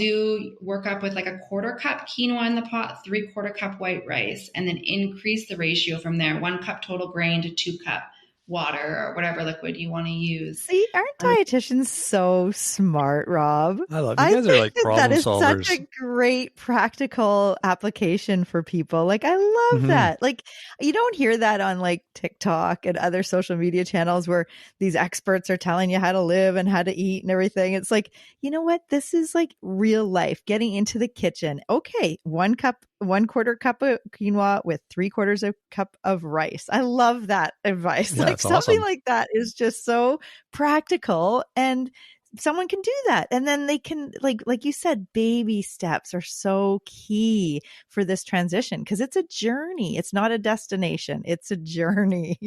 work up with like a 1/4 cup quinoa in the pot, 3/4 cup white rice, and then increase the ratio from there. 1 cup total grain to 2 cup water or whatever liquid you want to use. See, aren't dietitians so smart, Rob? I love you guys are like problem that is solvers. such a great practical application for people. Like, I love that. Like, you don't hear that on like TikTok and other social media channels where these experts are telling you how to live and how to eat and everything. It's like, you know what? This is like real life, getting into the kitchen. Okay, 1/4 cup of quinoa with 3/4 of cup of rice. I love that advice. Yeah, like it's something awesome. like that is just so practical, and someone can do that. And then they can, like you said, baby steps are so key for this transition because it's a journey. It's not a destination. It's a journey.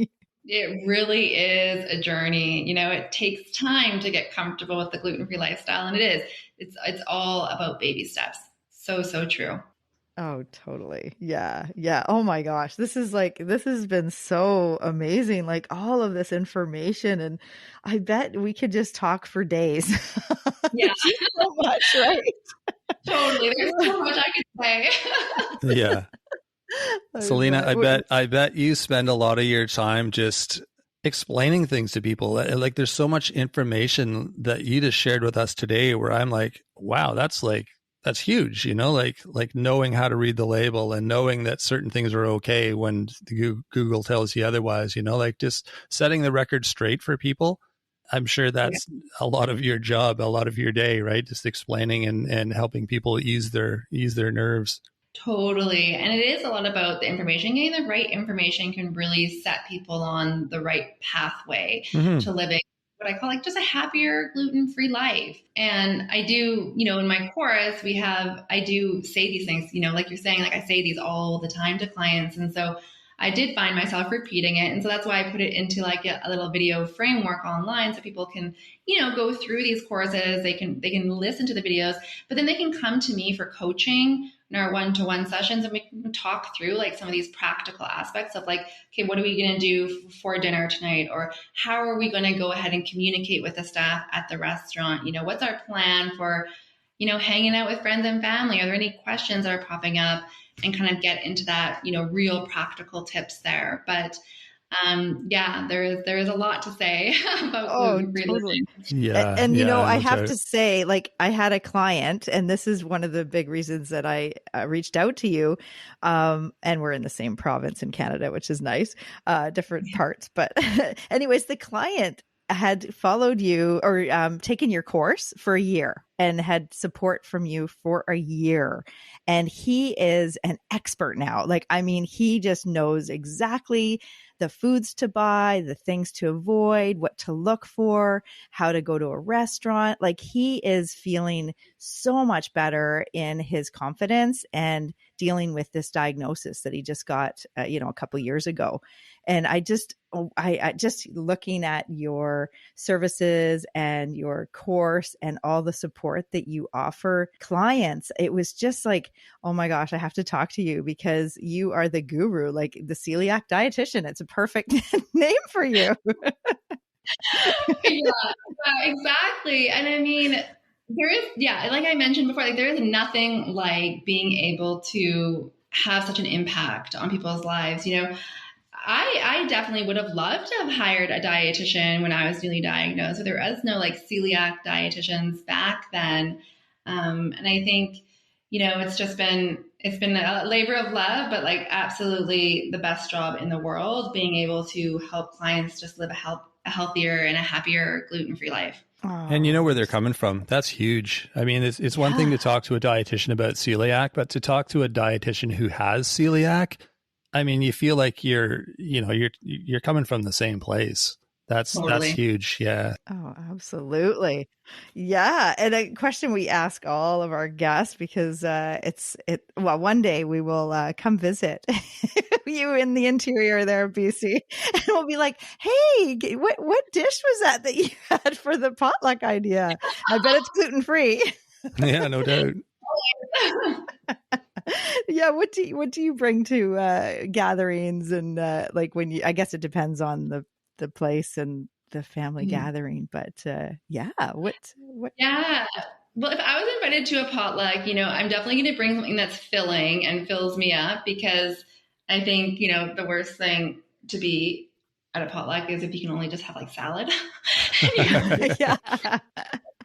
It really is a journey. You know, it takes time to get comfortable with the gluten-free lifestyle, and it's all about baby steps. So, so true. Oh, totally. Yeah. Yeah. Oh my gosh. This has been so amazing. Like all of this information. And I bet we could just talk for days. Yeah. There's just so much, right? Totally. There's so much I could say. Yeah. Selena, I bet you spend a lot of your time just explaining things to people. Like there's so much information that you just shared with us today where I'm like, wow, that's huge, you know, like knowing how to read the label and knowing that certain things are okay when Google tells you otherwise, you know, like just setting the record straight for people. I'm sure that's a lot of your job, a lot of your day, right? Just explaining and helping people ease their nerves. Totally. And it is a lot about the information. Getting the right information can really set people on the right pathway to living what I call like just a happier gluten-free life. And I do, you know, in my course, I do say these things, you know, like you're saying, like I say these all the time to clients. And so I did find myself repeating it. And so that's why I put it into like a little video framework online so people can, you know, go through these courses. They can listen to the videos, but then they can come to me for coaching in our one-to-one sessions, and we can talk through like some of these practical aspects of like, okay, what are we going to do for dinner tonight? Or how are we going to go ahead and communicate with the staff at the restaurant? You know, what's our plan for, you know, hanging out with friends and family? Are there any questions that are popping up? And kind of get into that, you know, real practical tips there. But yeah, there is a lot to say about gluten-free living. Yeah. And you know, I have to say, like, I had a client, and this is one of the big reasons that I reached out to you. And we're in the same province in Canada, which is nice, different parts. But anyways, the client had followed you or taken your course for a year and had support from you for a year. And he is an expert now. Like, I mean, he just knows exactly the foods to buy, the things to avoid, what to look for, how to go to a restaurant. Like, he is feeling so much better in his confidence and dealing with this diagnosis that he just got, you know, a couple of years ago. And I just looking at your services and your course and all the support that you offer clients, it was just like, oh my gosh, I have to talk to you because you are the guru, like the celiac dietitian. It's a perfect name for you. Yeah, exactly. And I mean, there is, like I mentioned before, like there is nothing like being able to have such an impact on people's lives. You know, I definitely would have loved to have hired a dietitian when I was newly diagnosed, but there was no like celiac dietitians back then. And I think, you know, it's been a labor of love, but like absolutely the best job in the world, being able to help clients just live a healthier and a happier gluten-free life. And you know where they're coming from. That's huge. I mean, it's one thing to talk to a dietitian about celiac, but to talk to a dietitian who has celiac, I mean, you feel like you're coming from the same place. That's huge. Yeah. Oh, absolutely. Yeah. And a question we ask all of our guests, because one day we will come visit you in the interior there of BC, and we'll be like, hey, what dish was that you had for the potluck idea? I bet it's gluten-free. Yeah, no doubt. Yeah, what do you bring to gatherings and like when you? I guess it depends on the place and the family gathering. But yeah, what? Yeah. Well, if I was invited to a potluck, I'm definitely going to bring something that's filling and fills me up, because I think, the worst thing to be at a potluck is if you can only just have like salad. Yeah.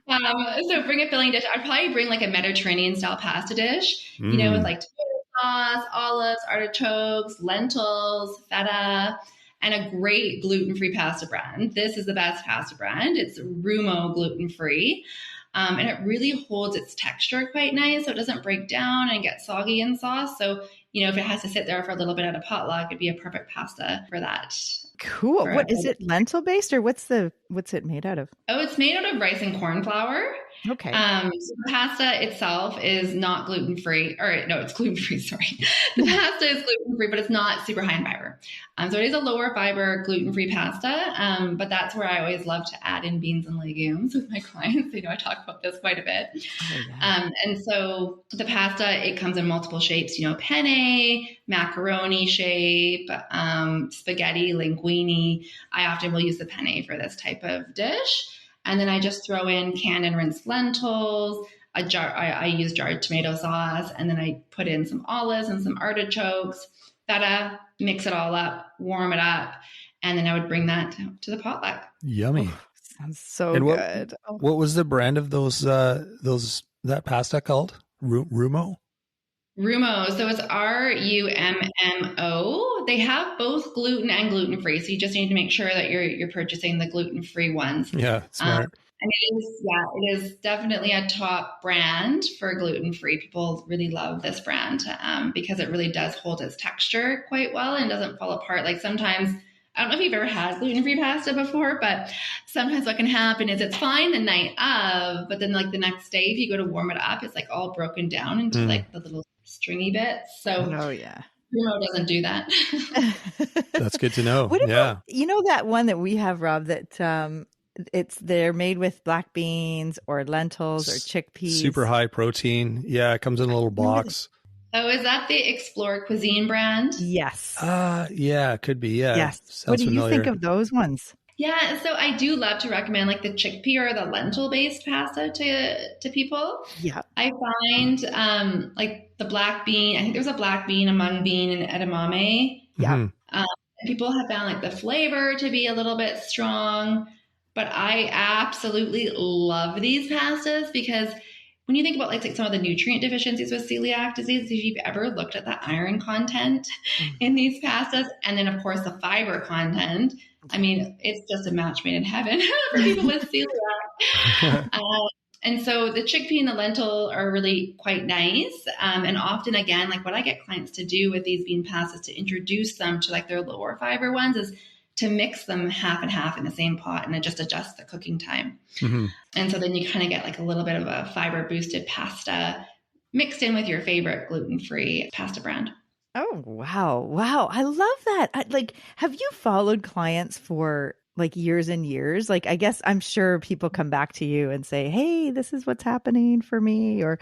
So bring a filling dish. I'd probably bring like a Mediterranean style pasta dish, with like tomato sauce, olives, artichokes, lentils, feta, and a great gluten-free pasta brand. This is the best pasta brand. It's Rumo gluten-free. And it really holds its texture quite nice, so it doesn't break down and get soggy in sauce. So, if it has to sit there for a little bit at a potluck, it'd be a perfect pasta for that. Cool. What is it, lentil based, or what's it made out of? Oh, it's made out of rice and corn flour. Okay. So the pasta itself is not gluten-free, or no, it's gluten-free, sorry. The pasta is gluten-free, but it's not super high in fiber. So it is a lower fiber gluten-free pasta, but that's where I always love to add in beans and legumes with my clients. I talk about this quite a bit. Oh, yeah. And so the pasta, it comes in multiple shapes, penne, macaroni shape, spaghetti, linguine. I often will use the penne for this type of dish. And then I just throw in canned and rinsed lentils, I use jarred tomato sauce, and then I put in some olives and some artichokes, feta, mix it all up, warm it up, and then I would bring that to the potluck. Yummy. Oh, sounds so good. What was the brand of that pasta called? Rumo? Rumo. So it's RUMMO. They have both gluten and gluten-free. So you just need to make sure that you're purchasing the gluten-free ones. Yeah, smart. And it is definitely a top brand for gluten-free. People really love this brand because it really does hold its texture quite well and doesn't fall apart. Like sometimes, I don't know if you've ever had gluten-free pasta before, but sometimes what can happen is it's fine the night of, but then like the next day, if you go to warm it up, it's like all broken down into like the little stringy bits. So Primo doesn't do that. That's good to know. What about, that one that we have, Rob, that they're made with black beans or lentils or chickpeas. Super high protein. Yeah, it comes in a little box. Oh, is that the Explore Cuisine brand? Yes. Yeah, it could be. Yeah. Yes. Sounds what do familiar. you think of those ones? Yeah, so I do love to recommend like the chickpea or the lentil-based pasta to people. Yeah. I find like the black bean, I think there's a black bean, a mung bean, and edamame. Yeah. People have found like the flavor to be a little bit strong, but I absolutely love these pastas because when you think about like some of the nutrient deficiencies with celiac disease, if you've ever looked at the iron content in these pastas, and then of course the fiber content, I mean, it's just a match made in heaven for people with celiac. And so the chickpea and the lentil are really quite nice. And often, again, like what I get clients to do with these bean pastas to introduce them to like their lower fiber ones is to mix them half and half in the same pot and then just adjust the cooking time. Mm-hmm. And so then you kind of get like a little bit of a fiber boosted pasta mixed in with your favorite gluten-free pasta brand. Oh, wow. Wow. I love that. Have you followed clients for like years and years? Like, I guess I'm sure people come back to you and say, hey, this is what's happening for me. Or,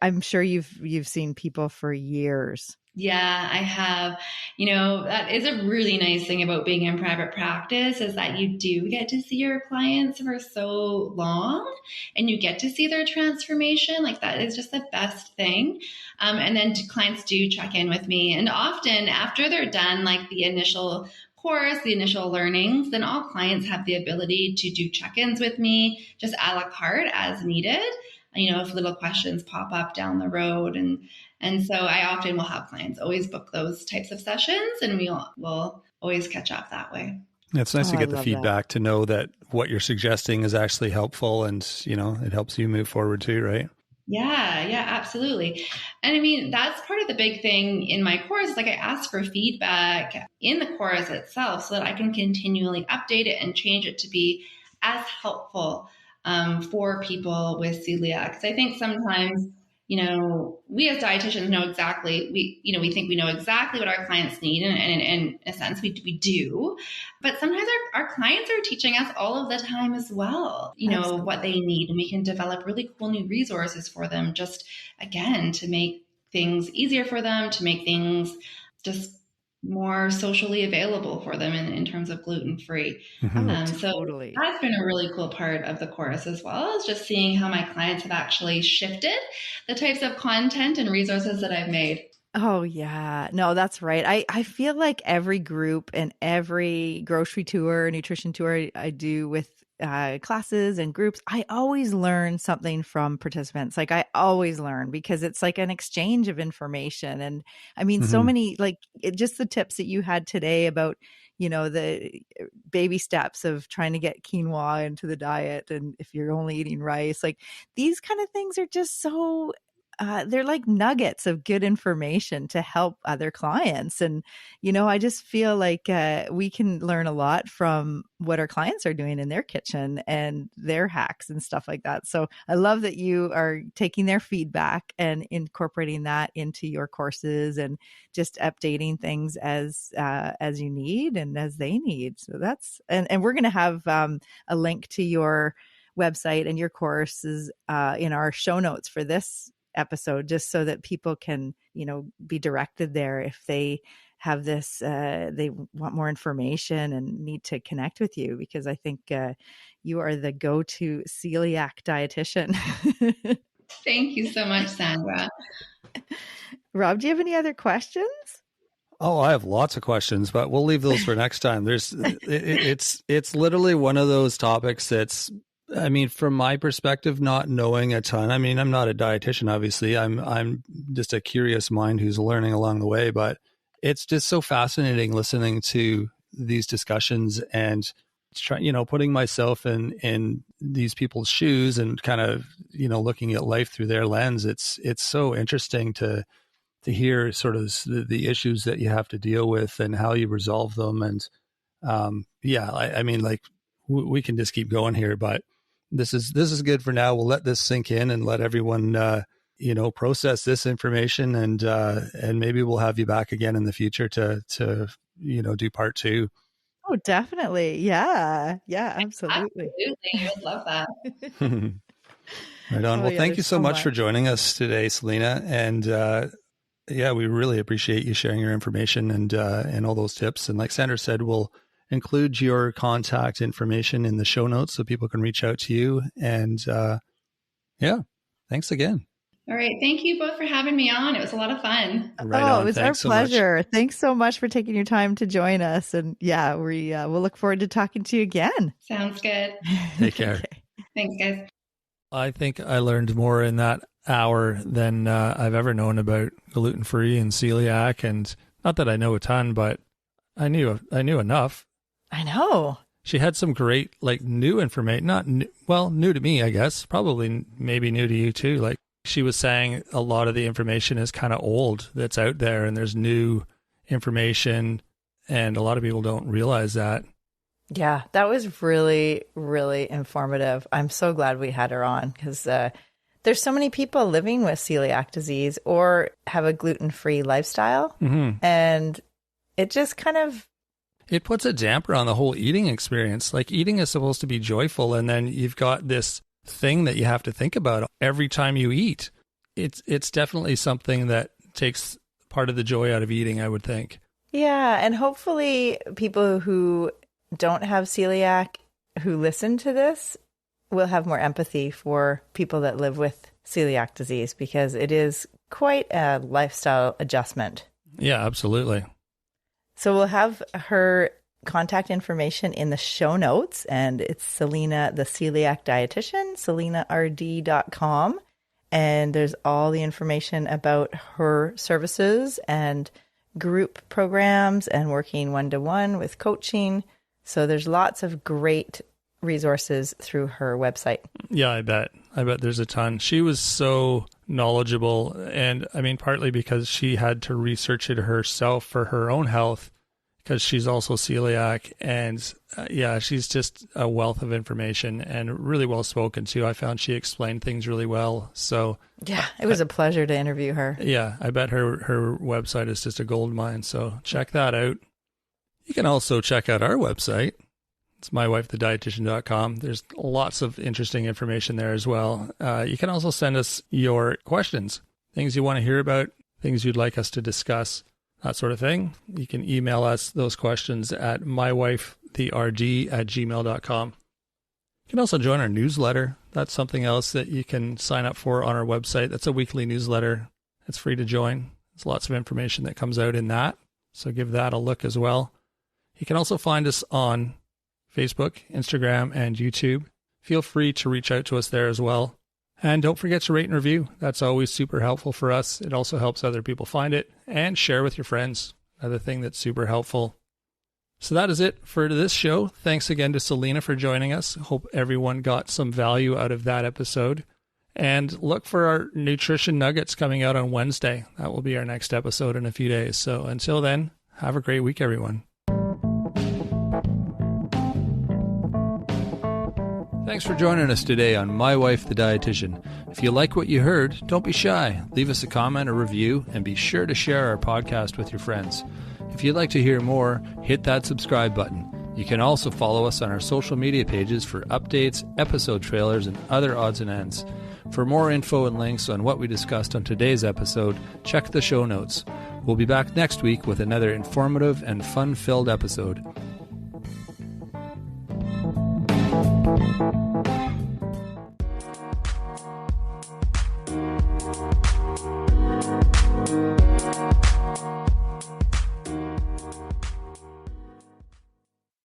I'm sure you've seen people for years. Yeah, I have. That is a really nice thing about being in private practice is that you do get to see your clients for so long and you get to see their transformation. Like that is just the best thing. And then clients do check in with me. And often after they're done, like the initial course, the initial learnings, then all clients have the ability to do check-ins with me just a la carte as needed. If little questions pop up down the road. And so I often will have clients always book those types of sessions and we'll always catch up that way. It's nice to get the feedback to know that what you're suggesting is actually helpful and, it helps you move forward too, right? Yeah, absolutely. And I mean, that's part of the big thing in my course. Like I ask for feedback in the course itself so that I can continually update it and change it to be as helpful for people with celiac. Because I think sometimes, we as dietitians know exactly, we think we know exactly what our clients need. And in a sense, we do. But sometimes our clients are teaching us all of the time as well, Absolutely. What they need. And we can develop really cool new resources for them just, again, to make things easier for them, to make things just more socially available for them in terms of gluten-free. Oh, So totally. that's been a really cool part of the course, as well as just seeing how my clients have actually shifted the types of content and resources that I've made. Oh, yeah. No, that's right. I feel like every group and every grocery tour, nutrition tour I do with classes and groups, I always learn something from participants. Like I always learn because it's like an exchange of information. And I mean, so many, like just the tips that you had today about, the baby steps of trying to get quinoa into the diet. And if you're only eating rice, like these kind of things are just so they're like nuggets of good information to help other clients. And, I just feel like we can learn a lot from what our clients are doing in their kitchen and their hacks and stuff like that. So I love that you are taking their feedback and incorporating that into your courses and just updating things as you need and as they need. So that's, and we're going to have a link to your website and your courses in our show notes for this episode, just so that people can, be directed there if they have this, they want more information and need to connect with you, because I think you are the go-to celiac dietitian. Thank you so much, Sandra. Rob, do you have any other questions? Oh, I have lots of questions, but we'll leave those for next time. It's literally one of those topics that's, I mean, from my perspective, not knowing a ton. I mean, I'm not a dietitian, obviously. I'm just a curious mind who's learning along the way, but it's just so fascinating listening to these discussions and putting myself in these people's shoes and kind of, looking at life through their lens. It's so interesting to hear sort of the issues that you have to deal with and how you resolve them. And I mean, like we can just keep going here, but this is good for now. We'll let this sink in and let everyone, process this information, and maybe we'll have you back again in the future to do part 2. Oh, definitely. Yeah. Yeah, absolutely. Absolutely. I would love that. Right on. Well, thank you so much for joining us today, Selena. And, we really appreciate you sharing your information and all those tips. And like Sandra said, we'll include your contact information in the show notes so people can reach out to you. And thanks again. All right. Thank you both for having me on. It was a lot of fun. Right on. It was Thanks our pleasure. So thanks so much for taking your time to join us. And we'll look forward to talking to you again. Sounds good. Take care. Okay. Thanks, guys. I think I learned more in that hour than I've ever known about gluten-free and celiac. And not that I know a ton, but I knew enough. I know. She had some great, new information, new to me, I guess, probably maybe new to you too. Like she was saying, a lot of the information is kind of old that's out there, and there's new information, and a lot of people don't realize that. Yeah, that was really, really informative. I'm so glad we had her on, because there's so many people living with celiac disease or have a gluten-free lifestyle. Mm-hmm. And it just kind of... It puts a damper on the whole eating experience. Like eating is supposed to be joyful, and then you've got this thing that you have to think about every time you eat. It's definitely something that takes part of the joy out of eating, I would think. Yeah, and hopefully people who don't have celiac who listen to this will have more empathy for people that live with celiac disease, because it is quite a lifestyle adjustment. Yeah, absolutely. So we'll have her contact information in the show notes, and it's Selena, the celiac dietitian, selenard.com. And there's all the information about her services and group programs and working one-to-one with coaching. So there's lots of great resources through her website. Yeah, I bet there's a ton. She was so knowledgeable, and I mean, partly because she had to research it herself for her own health, because she's also celiac, and she's just a wealth of information and really well spoken too. I found she explained things really well. So yeah, it was a pleasure to interview her. Yeah, I bet her website is just a gold mine. So check that out. You can also check out our website. It's mywifethedietitian.com. There's lots of interesting information there as well. You can also send us your questions, things you want to hear about, things you'd like us to discuss. that sort of thing, you can email us those questions at mywifetherg@gmail.com. You can also join our newsletter. That's something else that you can sign up for on our website. That's a weekly newsletter. It's free to join. There's lots of information that comes out in that, so give that a look as well. You can also find us on Facebook, Instagram, and YouTube. Feel free to reach out to us there as well. And don't forget to rate and review. That's always super helpful for us. It also helps other people find it. And share with your friends. Another thing that's super helpful. So that is it for this show. Thanks again to Selena for joining us. Hope everyone got some value out of that episode. And look for our nutrition nuggets coming out on Wednesday. That will be our next episode in a few days. So until then, have a great week, everyone. Thanks for joining us today on My Wife the Dietitian. If you like what you heard, don't be shy. Leave us a comment or review, and be sure to share our podcast with your friends. If you'd like to hear more, hit that subscribe button. You can also follow us on our social media pages for updates, episode trailers, and other odds and ends. For more info and links on what we discussed on today's episode, check the show notes. We'll be back next week with another informative and fun-filled episode.